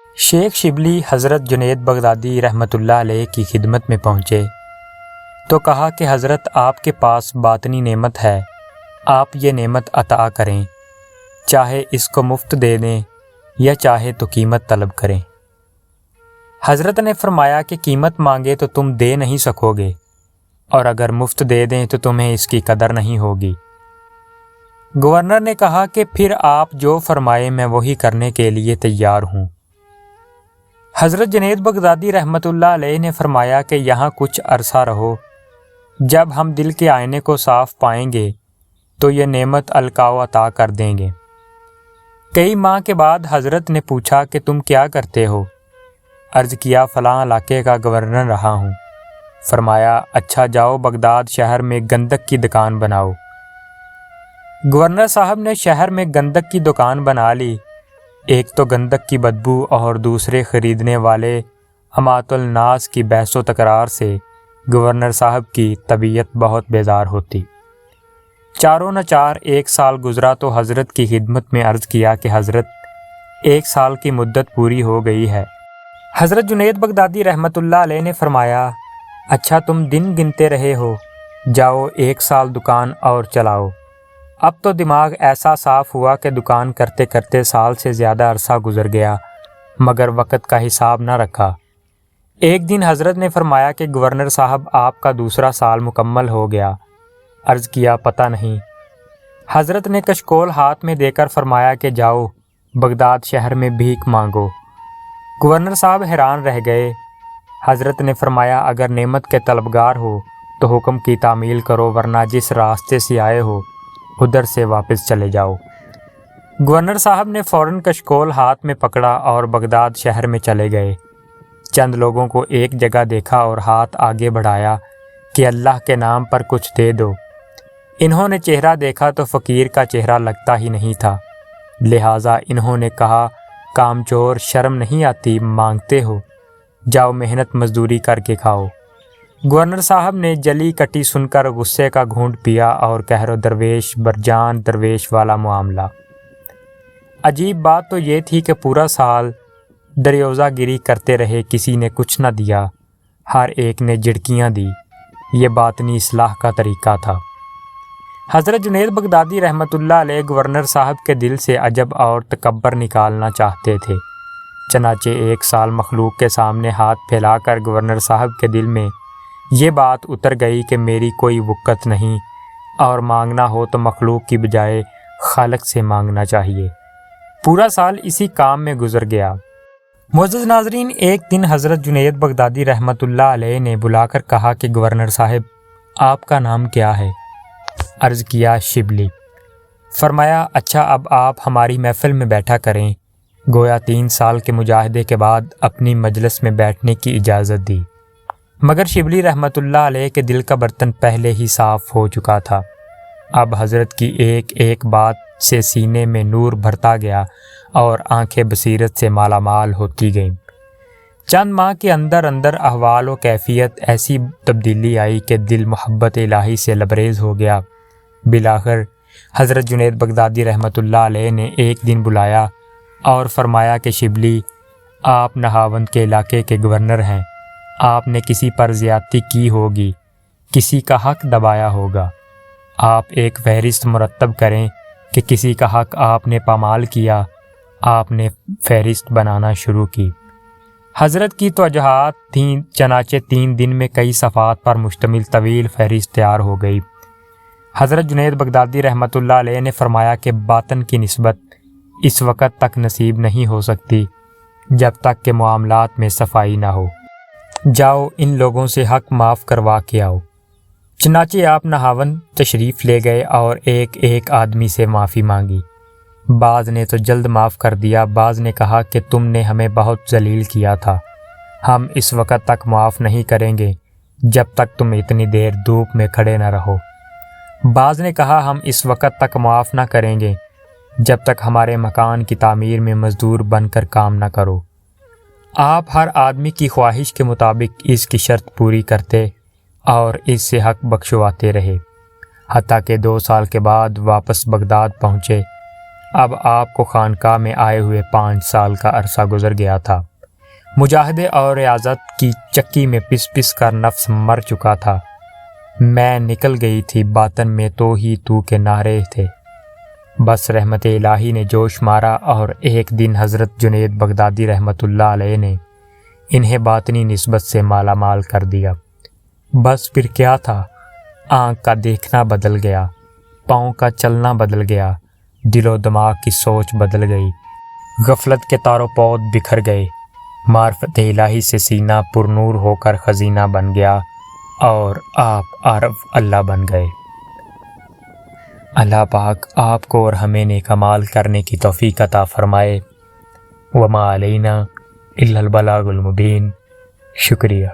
شیخ شبلی حضرت جنید بغدادی رحمۃ اللہ علیہ کی خدمت میں پہنچے تو کہا کہ حضرت آپ کے پاس باطنی نعمت ہے، آپ یہ نعمت عطا کریں، چاہے اس کو مفت دے دیں یا چاہے تو قیمت طلب کریں۔ حضرت نے فرمایا کہ قیمت مانگے تو تم دے نہیں سکو گے، اور اگر مفت دے دیں تو تمہیں اس کی قدر نہیں ہوگی۔ گورنر نے کہا کہ پھر آپ جو فرمائے میں وہی کرنے کے لیے تیار ہوں۔ حضرت جنید بغدادی رحمۃ اللہ علیہ نے فرمایا کہ یہاں کچھ عرصہ رہو، جب ہم دل کے آئینے کو صاف پائیں گے تو یہ نعمت القاء عطا کر دیں گے۔ کئی ماہ کے بعد حضرت نے پوچھا کہ تم کیا کرتے ہو؟ عرض کیا فلاں علاقے کا گورنر رہا ہوں۔ فرمایا اچھا جاؤ بغداد شہر میں گندک کی دکان بناؤ۔ گورنر صاحب نے شہر میں گندک کی دکان بنا لی۔ ایک تو گندک کی بدبو اور دوسرے خریدنے والے امات الناس کی بحث و تکرار سے گورنر صاحب کی طبیعت بہت بیزار ہوتی۔ چاروں نچار 1 سال گزرا تو حضرت کی خدمت میں عرض کیا کہ حضرت 1 سال کی مدت پوری ہو گئی ہے۔ حضرت جنید بغدادی رحمۃ اللہ علیہ نے فرمایا اچھا تم دن گنتے رہے ہو، جاؤ 1 سال دکان اور چلاؤ۔ اب تو دماغ ایسا صاف ہوا کہ دکان کرتے کرتے سال سے زیادہ عرصہ گزر گیا، مگر وقت کا حساب نہ رکھا۔ ایک دن حضرت نے فرمایا کہ گورنر صاحب آپ کا دوسرا سال مکمل ہو گیا۔ عرض کیا پتہ نہیں۔ حضرت نے کشکول ہاتھ میں دے کر فرمایا کہ جاؤ بغداد شہر میں بھیک مانگو۔ گورنر صاحب حیران رہ گئے۔ حضرت نے فرمایا اگر نعمت کے طلبگار ہو تو حکم کی تعمیل کرو، ورنہ جس راستے سے آئے ہو ادھر سے واپس چلے جاؤ۔ گورنر صاحب نے فوراً کشکول ہاتھ میں پکڑا اور بغداد شہر میں چلے گئے۔ چند لوگوں کو ایک جگہ دیکھا اور ہاتھ آگے بڑھایا کہ اللہ کے نام پر کچھ دے دو۔ انہوں نے چہرہ دیکھا تو فقیر کا چہرہ لگتا ہی نہیں تھا، لہٰذا انہوں نے کہا کام چور شرم نہیں آتی، مانگتے ہو، جاؤ محنت مزدوری کر کے کھاؤ۔ گورنر صاحب نے جلی کٹی سن کر غصے کا گھونٹ پیا اور کہر و درویش برجان درویش والا معاملہ۔ عجیب بات تو یہ تھی کہ پورا سال دریوزہ گیری کرتے رہے، کسی نے کچھ نہ دیا، ہر ایک نے جھڑکیاں دی۔ یہ باطنی اصلاح کا طریقہ تھا۔ حضرت جنید بغدادی رحمۃ اللہ علیہ گورنر صاحب کے دل سے عجب اور تکبر نکالنا چاہتے تھے، چنانچہ 1 سال مخلوق کے سامنے ہاتھ پھیلا کر گورنر صاحب کے دل میں یہ بات اتر گئی کہ میری کوئی وقت نہیں، اور مانگنا ہو تو مخلوق کی بجائے خالق سے مانگنا چاہیے۔ پورا سال اسی کام میں گزر گیا۔ معزز ناظرین، ایک دن حضرت جنید بغدادی رحمۃ اللہ علیہ نے بلا کر کہا کہ گورنر صاحب آپ کا نام کیا ہے؟ عرض کیا شبلی۔ فرمایا اچھا اب آپ ہماری محفل میں بیٹھا کریں۔ گویا 3 سال کے مجاہدے کے بعد اپنی مجلس میں بیٹھنے کی اجازت دی، مگر شبلی رحمۃ اللہ علیہ کے دل کا برتن پہلے ہی صاف ہو چکا تھا۔ اب حضرت کی ایک ایک بات سے سینے میں نور بھرتا گیا اور آنکھیں بصیرت سے مالا مال ہوتی گئیں۔ چند ماہ کے اندر اندر احوال و کیفیت ایسی تبدیلی آئی کہ دل محبت الہی سے لبریز ہو گیا۔ بالآخر حضرت جنید بغدادی رحمۃ اللہ علیہ نے ایک دن بلایا اور فرمایا کہ شبلی آپ نہاوند کے علاقے کے گورنر ہیں، آپ نے کسی پر زیادتی کی ہوگی، کسی کا حق دبایا ہوگا، آپ ایک فہرست مرتب کریں کہ کسی کا حق آپ نے پامال کیا۔ آپ نے فہرست بنانا شروع کی۔ حضرت کی توجہات تھیں، چنانچہ 3 دن میں کئی صفحات پر مشتمل طویل فہرست تیار ہو گئی۔ حضرت جنید بغدادی رحمۃ اللہ علیہ نے فرمایا کہ باطن کی نسبت اس وقت تک نصیب نہیں ہو سکتی جب تک کہ معاملات میں صفائی نہ ہو۔ جاؤ ان لوگوں سے حق معاف کروا کے آؤ۔ چنانچہ آپ نہاون تشریف لے گئے اور ایک ایک آدمی سے معافی مانگی۔ بعض نے تو جلد معاف کر دیا، بعض نے کہا کہ تم نے ہمیں بہت ذلیل کیا تھا، ہم اس وقت تک معاف نہیں کریں گے جب تک تم اتنی دیر دھوپ میں کھڑے نہ رہو۔ بعض نے کہا ہم اس وقت تک معاف نہ کریں گے جب تک ہمارے مکان کی تعمیر میں مزدور بن کر کام نہ کرو۔ آپ ہر آدمی کی خواہش کے مطابق اس کی شرط پوری کرتے اور اس سے حق بخشواتے رہے، حتیٰ کہ 2 سال کے بعد واپس بغداد پہنچے اب آپ کو خانقاہ میں آئے ہوئے 5 سال کا عرصہ گزر گیا تھا۔ مجاہدے اور ریاضت کی چکی میں پس پس کر نفس مر چکا تھا۔ میں نکل گئی تھی باطن میں تو ہی تو کے نعرے تھے۔ بس رحمت الہی نے جوش مارا اور ایک دن حضرت جنید بغدادی رحمۃ اللہ علیہ نے انہیں باطنی نسبت سے مالا مال کر دیا۔ بس پھر کیا تھا، آنکھ کا دیکھنا بدل گیا، پاؤں کا چلنا بدل گیا، دل و دماغ کی سوچ بدل گئی، غفلت کے تار و پود بکھر گئے، معرفت الہی سے سینہ پر نور ہو کر خزینہ بن گیا اور آپ عارف اللہ بن گئے۔ اللہ پاک آپ کو اور ہمیں نیک اعمال کرنے کی توفیق عطا فرمائے۔ وما علینا الا البلاغ المبین۔ شکریہ۔